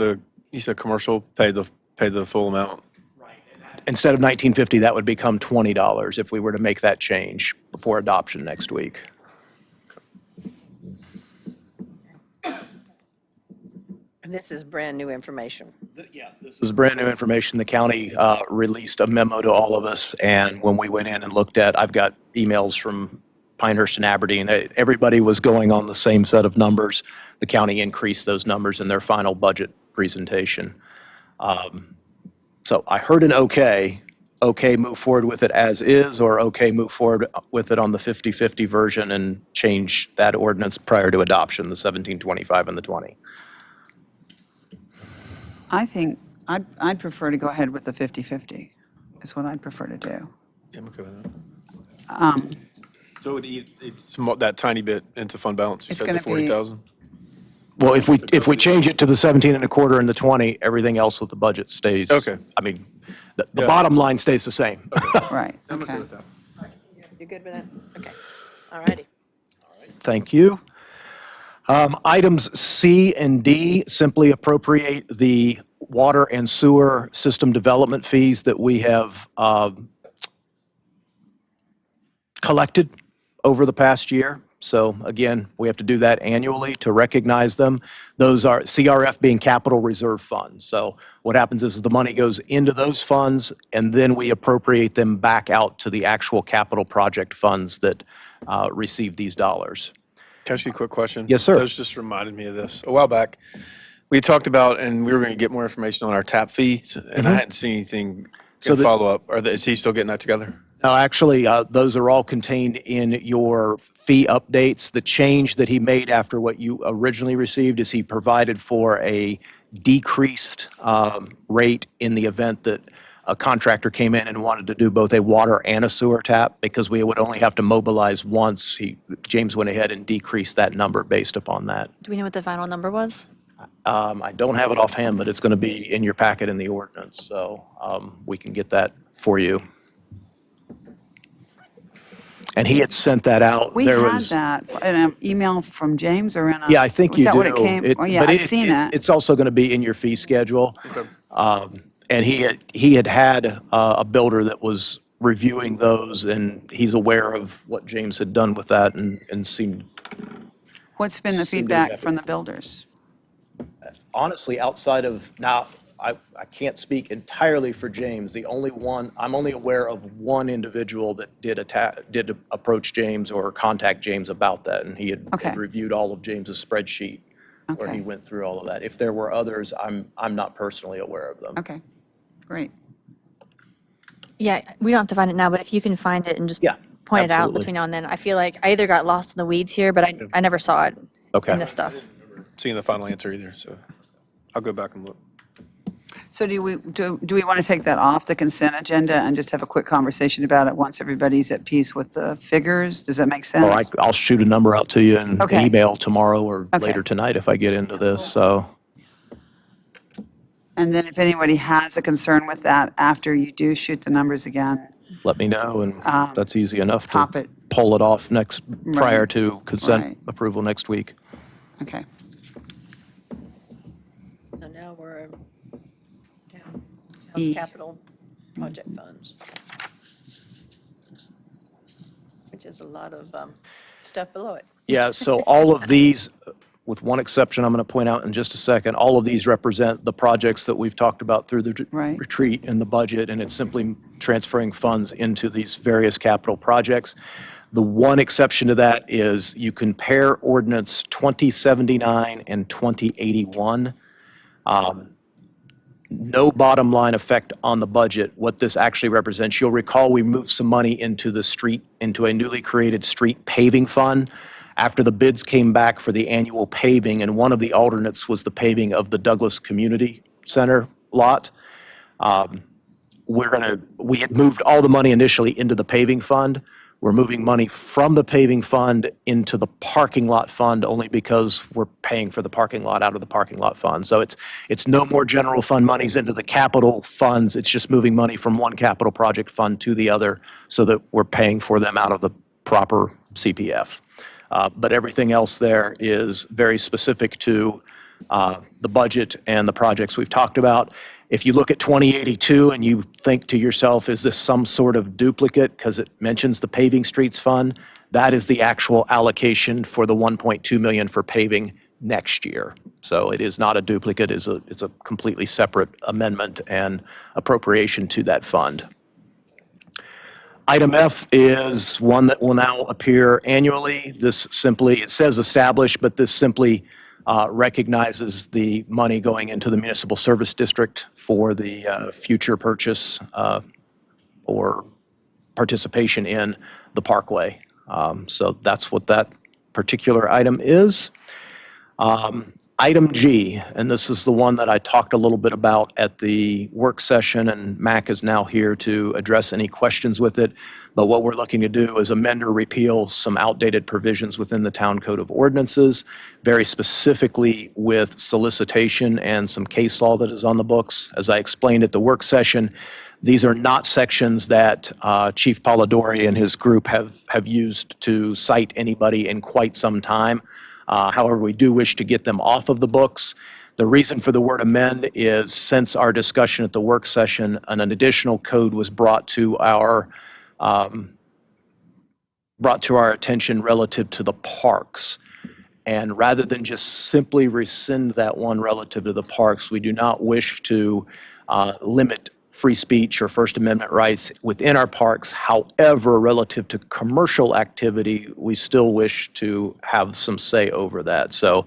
you said commercial pay the full amount? Instead of 1950, that would become $20 if we were to make that change before adoption next week. And this is brand-new information. Yeah, this is brand new information. The county released a memo to all of us, and when we went in and looked at, I've got emails from Pinehurst and Aberdeen, everybody was going on the same set of numbers. The county increased those numbers in their final budget presentation. So I heard an okay, move forward with it as is, or okay, move forward with it on the 50-50 version and change that ordinance prior to adoption, the 1725 and the 20. I think I'd prefer to go ahead with the 50-50. is what I'd prefer to do. Yeah, I'm okay with that. Um, So it would eat that tiny bit into fund balance, you It's said the gonna be- 40,000? Well, if we change it to the 17 and a quarter and the 20, everything else with the budget stays. Okay. I mean, the Yeah. bottom line stays the same. Right, I'm okay okay. with that. You good with that? Okay. All righty. Thank you. Items C and D simply appropriate the water and sewer system development fees that we have collected over the past year. So again, we have to do that annually to recognize them. Those are CRF being capital reserve funds. So what happens is the money goes into those funds and then we appropriate them back out to the actual capital project funds that receive these dollars. Can I ask you a quick question? Yes, sir. Those just reminded me of this. A while back, we talked about, and we were going to get more information on our tap fees, and I hadn't seen anything So in the- follow-up. Is he still getting that together? No, actually, those are all contained in your fee updates. The change that he made after what you originally received is he provided for a decreased rate in the event that a contractor came in and wanted to do both a water and a sewer tap, because we would only have to mobilize once. James went ahead and decreased that number based upon that. Do we know what the final number was? I don't have it offhand, but it's going to be in your packet in the ordinance, so we can get that for you. And he had sent that out. We There had was- that in an email from James or in a? Yeah, I think you do. Was that what it came? Oh, yeah, but I've seen it. It's also going to be in your fee schedule. And he had a builder that was reviewing those, and he's aware of what James had done with that and seemed, What's been the Seemed feedback happy. from the builders? honestly, outside of, now, I can't speak entirely for James. I'm only aware of one individual that did approach James or contact James about that, and he had Okay. reviewed all of James's spreadsheet where Okay. he went through all of that. If there were others, I'm not personally aware of them. Okay, great. Yeah, we don't have to find it now, but if you can find it and just Yeah, point it out absolutely. between now and then. I feel like I either got lost in the weeds here, but I never saw it Okay. in this stuff. Seeing the final answer either, so I'll go back and look. So do we want to take that off the consent agenda and just have a quick conversation about it once everybody's at peace with the figures? Does that make sense? Or I'll shoot a number out to you in Okay. email tomorrow or Okay. later tonight if I get into this, so. And then if anybody has a concern with that, after you do shoot the numbers again, Let me know, and that's easy enough pop to it. pull it off prior to Right. consent approval next week. Okay. So now we're down, E. capital project funds. Which is a lot of stuff below it. Yeah, so all of these, with one exception I'm going to point out in just a second, all of these represent the projects that we've talked about through the Right. retreat and the budget, and it's simply transferring funds into these various capital projects. The one exception to that is you compare ordinance 2079 and 2081. No bottom line effect on the budget. What this actually represents, you'll recall we moved some money into a newly created street paving fund after the bids came back for the annual paving, and one of the alternates was the paving of the Douglas Community Center lot. We had moved all the money initially into the paving fund. We're moving money from the paving fund into the parking lot fund only because we're paying for the parking lot out of the parking lot fund. So it's no more general fund monies into the capital funds. It's just moving money from one capital project fund to the other so that we're paying for them out of the proper CPF. But everything else there is very specific to the budget and the projects we've talked about. If you look at 2082 and you think to yourself, is this some sort of duplicate because it mentions the paving streets fund? That is the actual allocation for the 1.2 million for paving next year. So it is not a duplicate, it's a completely separate amendment and appropriation to that fund. Item F is one that will now appear annually. This simply, it says established, but this simply recognizes the money going into the municipal service district for the future purchase or participation in the parkway. So that's what that particular item is. Item G, and this is the one that I talked a little bit about at the work session, and Mac is now here to address any questions with it. But what we're looking to do is amend or repeal some outdated provisions within the Town Code of Ordinances, very specifically with solicitation and some case law that is on the books. As I explained at the work session, these are not sections that Chief Polidori and his group have used to cite anybody in quite some time. However, we do wish to get them off of the books. The reason for the word amend is since our discussion at the work session, an additional code was brought to our attention relative to the parks. And rather than just simply rescind that one relative to the parks, we do not wish to limit free speech or First Amendment rights within our parks. However, relative to commercial activity, we still wish to have some say over that. So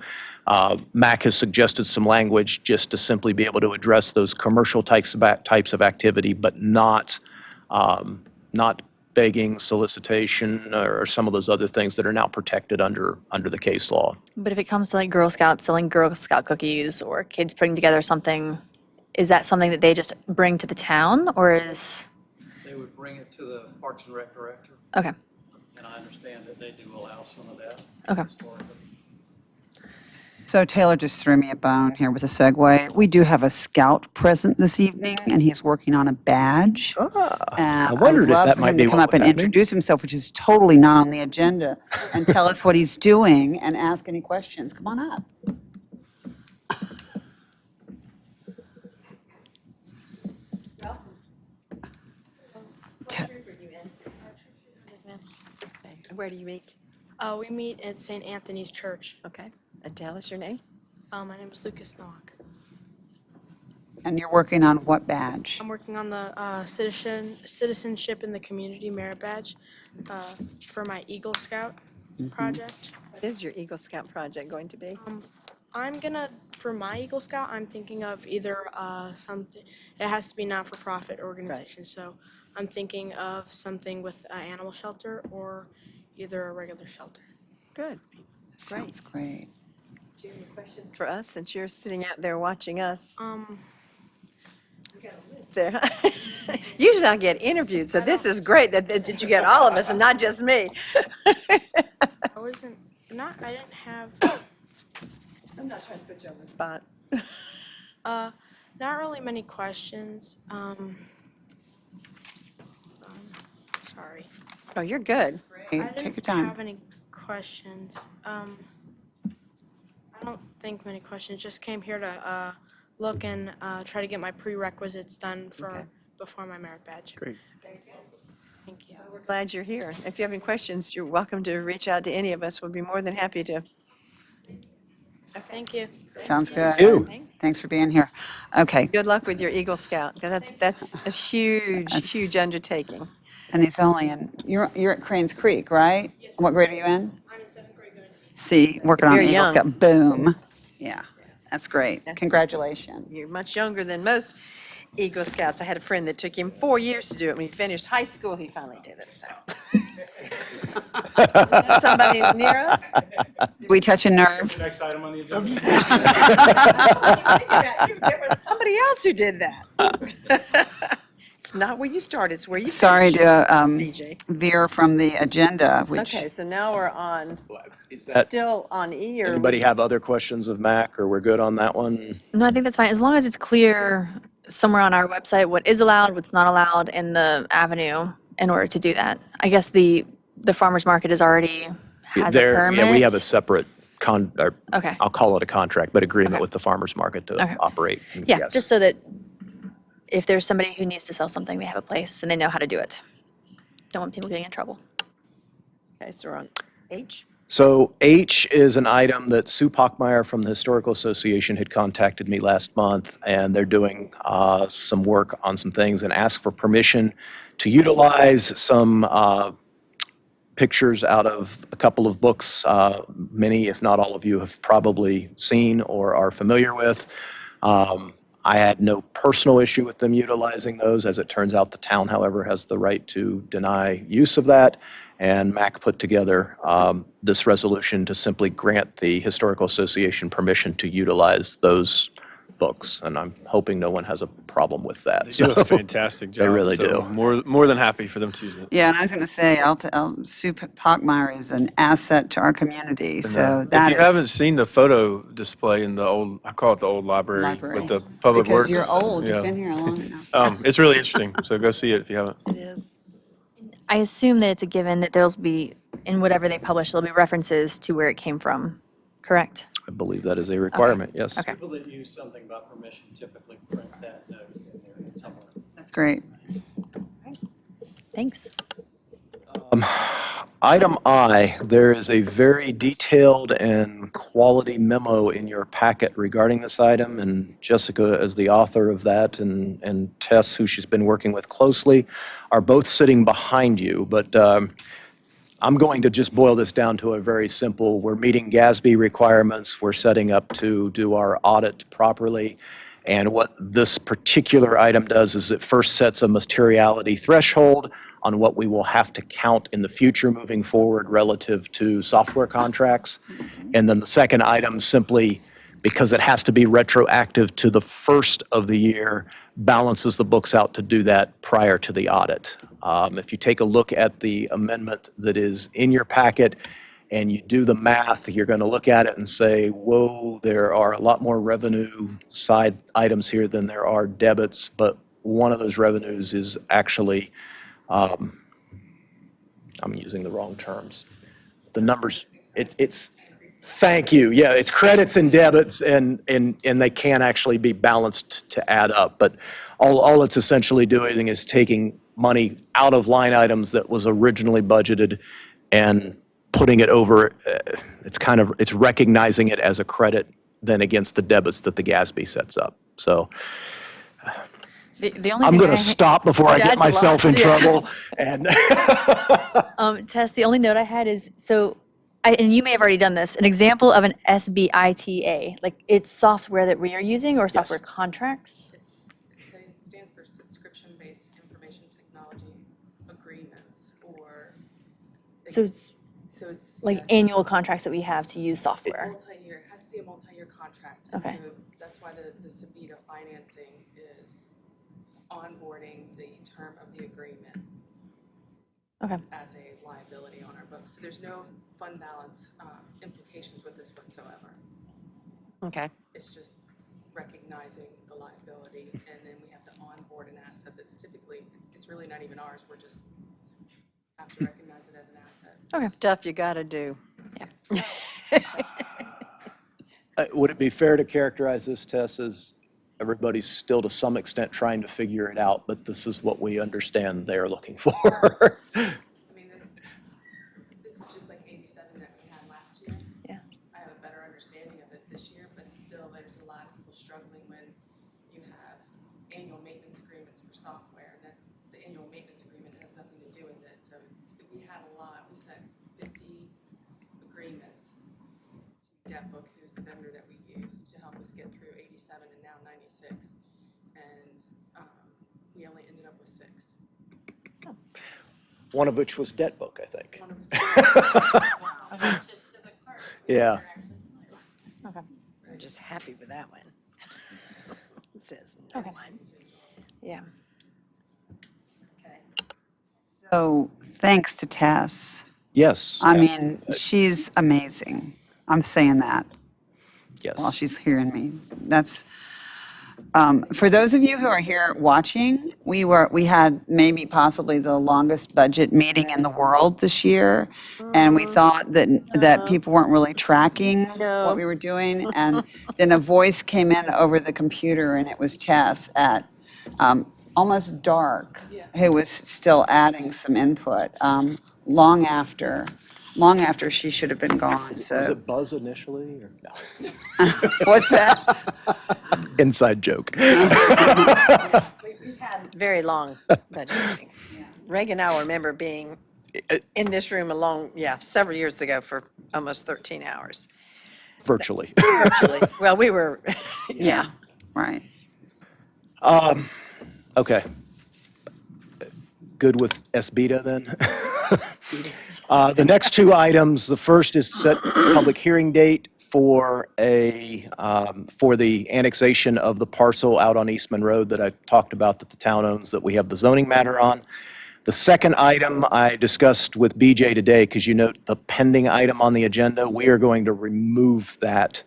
Mac has suggested some language just to simply be able to address those commercial types of activity, but not begging, solicitation, or some of those other things that are now protected under the case law. But if it comes to like Girl Scouts selling Girl Scout cookies or kids putting together something, is that something that they just bring to the town, or is, They would bring it to the Parks and Rec director, okay, and I understand that they do allow some of that. Okay. historically. So Taylor just threw me a bone here with a segue. We do have a scout present this evening, and he's working on a badge. I wondered if that might be I'd love for him to come what up was and happening. introduce himself, which is totally not on the agenda, and tell us what he's doing and ask any questions. Come on up. Where do you meet? We meet at St. Anthony's Church. Okay. And tell us your name. My name is Lucas Nock. And you're working on what badge? I'm working on the Citizenship in the Community Merit Badge for my Eagle Scout project. What is your Eagle Scout project going to be? For my Eagle Scout, I'm thinking of either something, it has to be not-for-profit organization. So I'm thinking of something with an animal shelter or either a regular shelter. Good. Sounds great. Do you have any questions for us since you're sitting out there watching us? There. Usually I get interviewed, so this is great that you get all of us and not just me. I didn't have, I'm not trying to put you on the spot. not really many questions. Sorry. Oh, you're good. I Take your didn't time. have any questions. I don't think many questions. Just came here to look and try to get my prerequisites done for before my merit badge. Great. Thank you. We're glad you're here. If you have any questions, you're welcome to reach out to any of us. We'll be more than happy to. Thank you. Sounds good. you. Thanks for being here. Okay, Good luck with your Eagle Scout, because that's a huge, That's- huge undertaking. and he's only in, you're at Cranes Creek, right? What grade are you in? I'm in 7th grade going to See, working on Very Eagle young. Scout, boom. Yeah, that's great. Congratulations. You're much younger than most Eagle Scouts. I had a friend that took him 4 years to do it. When he finished high school, he finally did it, so. Somebody near us? Did we touch a nerve? Next item on the agenda. There was somebody else who did that. It's not where you start, it's where you finish. Sorry to BJ. veer from the agenda, which, Okay, so now we're on, Is that, still on E or? anybody have other questions of Mac, or we're good on that one? no, I think that's fine, as long as it's clear somewhere on our website what is allowed, what's not allowed in the avenue in order to do that. I guess the farmer's market has already has a There, permit. yeah, we have a separate or Okay, I'll call it a contract, but agreement Okay. with the farmer's market to Okay. operate. yeah, Yes. just so that if there's somebody who needs to sell something, they have a place and they know how to do it. Don't want people getting in trouble. Okay, so we're on H. So H is an item that Sue Pockmeyer from the Historical Association had contacted me last month, and they're doing some work on some things and asked for permission to utilize some pictures out of a couple of books many, if not all of you, have probably seen or are familiar with. I had no personal issue with them utilizing those. As it turns out, the town, however, has the right to deny use of that. and Mac put together this resolution to simply grant the Historical Association permission to utilize those books, and I'm hoping no one has a problem with that. They do a So- fantastic job. really so do. More than happy for them to use it. Yeah, and I was going to say, Sue Pockmeyer is an asset to our community, so that If is. you haven't seen the photo display in the old, I call it the old library with the public works. Because you're old, yeah. you've been here long enough. It's really interesting. So go see it if you haven't. It is. I assume that it's a given that there'll be, in whatever they publish, there'll be references to where it came from, correct? I believe that is a requirement, yes. Okay. People that use something about permission typically print that note in their somewhere. That's great. Thanks. Item I, there is a very detailed and quality memo in your packet regarding this item, and Jessica, as the author of that, and Tess, who she's been working with closely, are both sitting behind you, but I'm going to just boil this down to a very simple, we're meeting GASB requirements, we're setting up to do our audit properly, and what this particular item does is it first sets a materiality threshold on what we will have to count in the future moving forward relative to software contracts. And then the second item simply, because it has to be retroactive to the first of the year, balances the books out to do that prior to the audit. If you take a look at the amendment that is in your packet and you do the math, you're going to look at it and say, whoa, there are a lot more revenue side items here than there are debits, but one of those revenues is actually, I'm using the wrong terms. The numbers, it's, thank you. Yeah, it's credits and debits, and they can actually be balanced to add up. But all it's essentially doing is taking money out of line items that was originally budgeted and putting it over, it's recognizing it as a credit then against the debits that the GASB sets up. So The only I'm thing going I to ha- stop before I That's get a lot, myself in yeah. trouble. And Tess, the only note I had is, and you may have already done this, an example of an SBITA, like it's software that we are using or software contracts? It stands for Subscription-Based Information Technology Agreements, or. So it's So it's. like yeah, annual contracts that we have to use software. Multi-year, it has to be a multi-year contract. And Okay. so that's why the Sabita financing is onboarding the term of the agreement Okay. as a liability on our books. So there's no fund balance implications with this whatsoever. Okay. It's just recognizing the liability, and then we have to onboard an asset that's typically, it's really not even ours, we're just have to recognize it as an asset. Stuff you got to do. would it be fair to characterize this, Tess, as everybody's still to some extent trying to figure it out, but this is what we understand they're looking for? I mean, this is just like 87 that we had last year. Yeah. I have a better understanding of it this year, but still, there's a lot of people struggling when you have annual maintenance agreements for software. That's, the annual maintenance agreement has nothing to do with it. So we had a lot, we sent 50 agreements to DebtBook, who's the vendor that we use to help us get through 87 and now 96. And we only ended up with 6. One of which was debt book, I think. One of Just civic clerk. Yeah. We're just happy with that one. It says no Okay. one. Yeah. So thanks to Tess. Yes. I mean, she's amazing. I'm saying that Yes. while she's hearing me. That's, for those of you who are here watching, we had maybe possibly the longest budget meeting in the world this year. And we thought that people weren't really tracking what we were doing. And then a voice came in over the computer, and it was Tess at almost dark, who was still adding some input, long after she should have been gone, Was so. it Buzz initially? Or no? What's that? Inside joke. We've had very long budget meetings. Reagan and I remember being in this room several years ago for almost 13 hours, Virtually. virtually. Well, we were, Yeah, right. Okay. Good with SBETA then? The next two items, the first is set public hearing date for for the annexation of the parcel out on Eastman Road that I talked about that the town owns that we have the zoning matter on. The second item I discussed with BJ today, because you note the pending item on the agenda, we are going to remove that,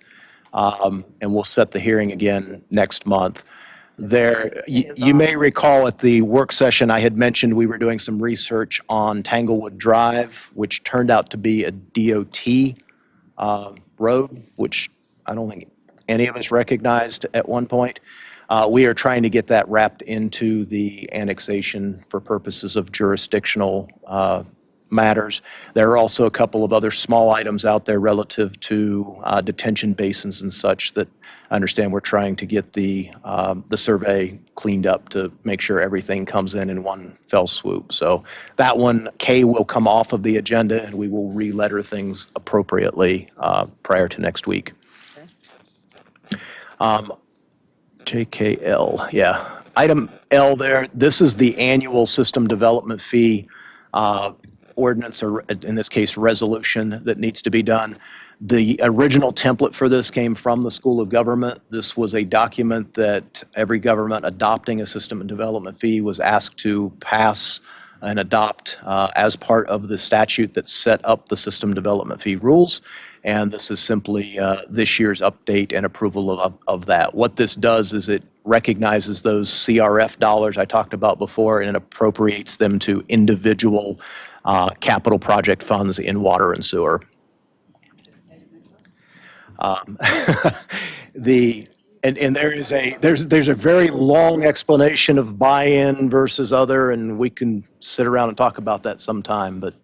and we'll set the hearing again next month. You may recall at the work session, I had mentioned we were doing some research on Tanglewood Drive, which turned out to be a DOT road, which I don't think any of us recognized at one point. We are trying to get that wrapped into the annexation for purposes of jurisdictional matters. There are also a couple of other small items out there relative to detention basins and such that I understand we're trying to get the survey cleaned up to make sure everything comes in one fell swoop. So that one, K, will come off of the agenda and we will re-letter things appropriately prior to next week. JKL, yeah. Item L there, this is the annual system development fee ordinance, or in this case, resolution that needs to be done. The original template for this came from the School of Government. This was a document that every government adopting a system development fee was asked to pass and adopt as part of the statute that set up the system development fee rules. And this is simply this year's update and approval of that. What this does is it recognizes those CRF dollars I talked about before and it appropriates them to individual capital project funds in water and sewer. There's a very long explanation of buy-in versus other, and we can sit around and talk about that sometime, but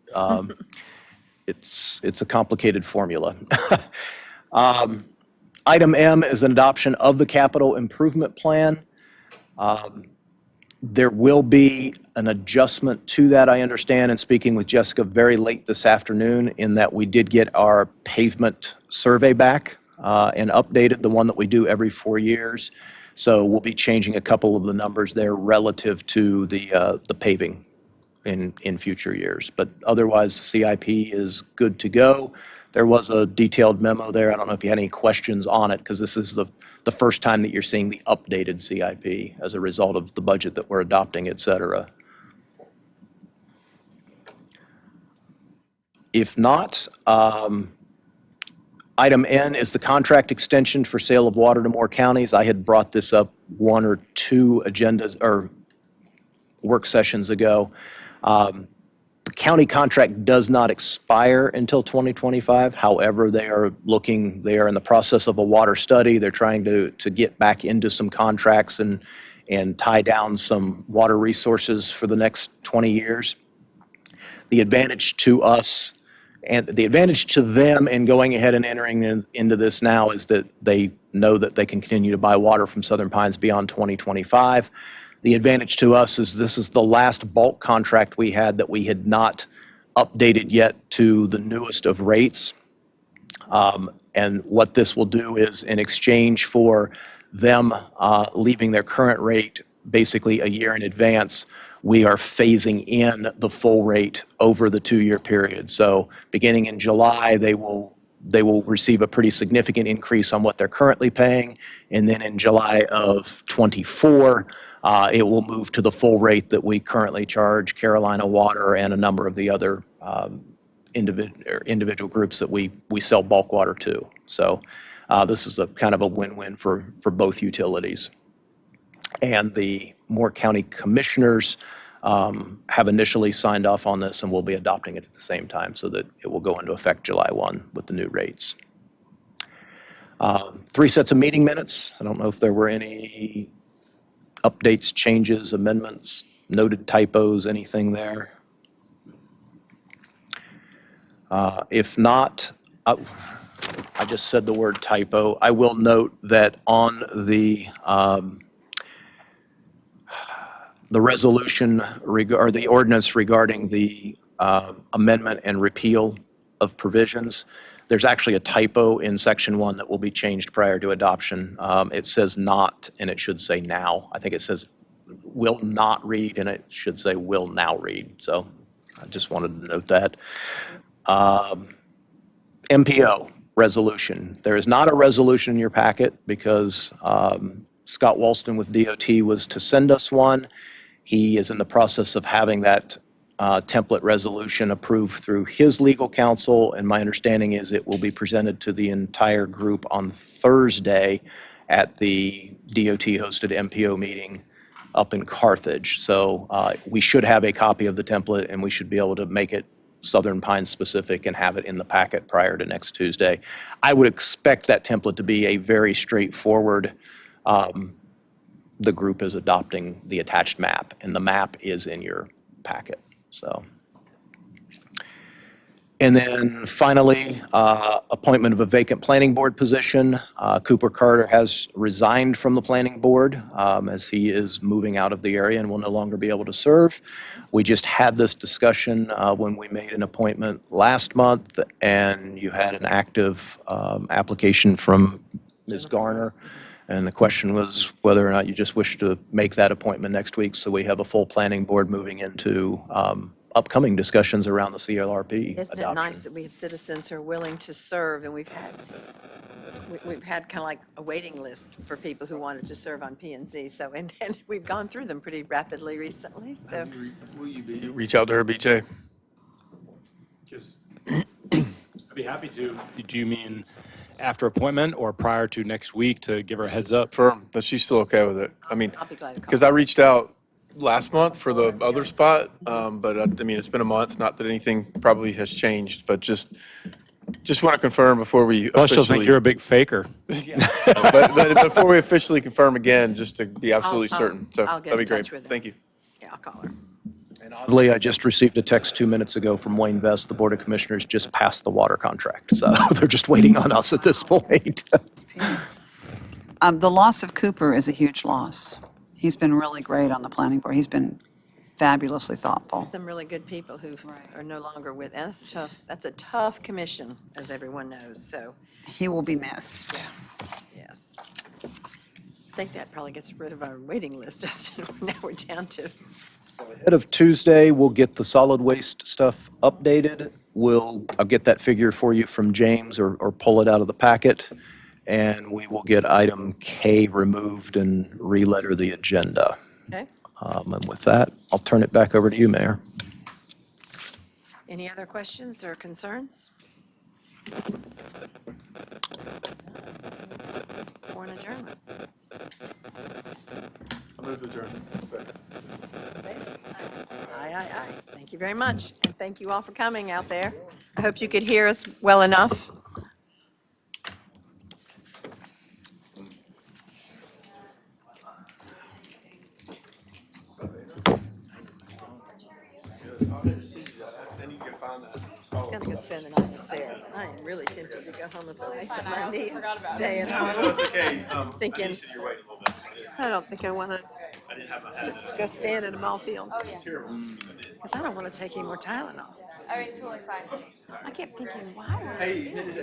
it's a complicated formula. Item M is an adoption of the capital improvement plan. There will be an adjustment to that, I understand, and speaking with Jessica very late this afternoon, in that we did get our pavement survey back and updated, the one that we do every 4 years. So we'll be changing a couple of the numbers there relative to the paving in future years. But otherwise, the CIP is good to go. There was a detailed memo there. I don't know if you had any questions on it, because this is the first time that you're seeing the updated CIP as a result of the budget that we're adopting, et cetera. If not, item N is the contract extension for sale of water to more counties. I had brought this up 1 or 2 agendas or work sessions ago. The county contract does not expire until 2025. However, they are in the process of a water study. They're trying to get back into some contracts and tie down some water resources for the next 20 years. The advantage to us and the advantage to them in going ahead and entering into this now is that they know that they can continue to buy water from Southern Pines beyond 2025. The advantage to us is this is the last bulk contract we had that we had not updated yet to the newest of rates. And what this will do is, in exchange for them leaving their current rate basically a year in advance, we are phasing in the full rate over the 2-year period. So beginning in July, they will receive a pretty significant increase on what they're currently paying. And then in July of '24, it will move to the full rate that we currently charge Carolina Water and a number of the other individual groups that we sell bulk water to. So this is a kind of a win-win for both utilities. And the Moore County Commissioners have initially signed off on this, and we'll be adopting it at the same time so that it will go into effect July 1 with the new rates. 3 sets of meeting minutes. I don't know if there were any updates, changes, amendments, noted typos, anything there. If not, I just said the word typo. I will note that on the resolution or the ordinance regarding the amendment and repeal of provisions, there's actually a typo in section 1 that will be changed prior to adoption. It says not, and it should say now. I think it says will not read, and it should say will now read. So I just wanted to note that. MPO resolution. There is not a resolution in your packet because Scott Walston with DOT was to send us one. He is in the process of having that template resolution approved through his legal counsel, and my understanding is it will be presented to the entire group on Thursday at the DOT-hosted MPO meeting up in Carthage. So we should have a copy of the template, and we should be able to make it Southern Pines specific and have it in the packet prior to next Tuesday. I would expect that template to be a very straightforward, the group is adopting the attached map, and the map is in your packet, so. And then finally, appointment of a vacant planning board position. Cooper Carter has resigned from the planning board as he is moving out of the area and will no longer be able to serve. We just had this discussion when we made an appointment last month, and you had an active application from Ms. Garner. And the question was whether or not you just wish to make that appointment next week, so we have a full planning board moving into upcoming discussions around the CLRP Isn't it adoption. nice that we have citizens who are willing to serve, and we've had kind of like a waiting list for people who wanted to serve on P and Z, so, and we've gone through them pretty rapidly recently, so. Will you reach out to her, BJ? I'd be happy to. Do you mean after appointment or prior to next week to give her a heads up? Confirm that she's still okay with it. I mean, I'll be glad to call. because I reached out last month for the other spot, but I mean, it's been a month, not that anything probably has changed, but just want to confirm before we I still think you're officially, a big faker. but before we officially confirm again, just to be absolutely certain. So I'll get that'd be in great. touch with her. Thank you. Yeah, I'll call her. Oddly, I just received a text 2 minutes ago from Wayne Vest. The Board of Commissioners just passed the water contract, so they're just waiting on us at this point. The loss of Cooper is a huge loss. He's been really great on the planning board. He's been fabulously thoughtful. Some really good people who are no longer with, and that's a tough commission, as everyone knows, so, He will be missed. yes. I think that probably gets rid of our waiting list, doesn't it? Now we're down to. Ahead of Tuesday, we'll get the solid waste stuff updated. I'll get that figure for you from James or pull it out of the packet. And we will get item K removed and re-letter the agenda. Okay. And with that, I'll turn it back over to you, Mayor. Any other questions or concerns? For an adjournment. I'll move to adjourn. Aye. Thank you very much, and thank you all for coming out there. I hope you could hear us well enough. I was gonna go spend the night with Sarah. I am really tempted to go home and put ice on my knee and stay at home. It's okay. Thinking, You're waiting a little bit. I don't think I wanna I didn't have my hat. go stand in a ball field, It's terrible. because I don't wanna take any more Tylenol. I mean, totally fine. I kept thinking, why?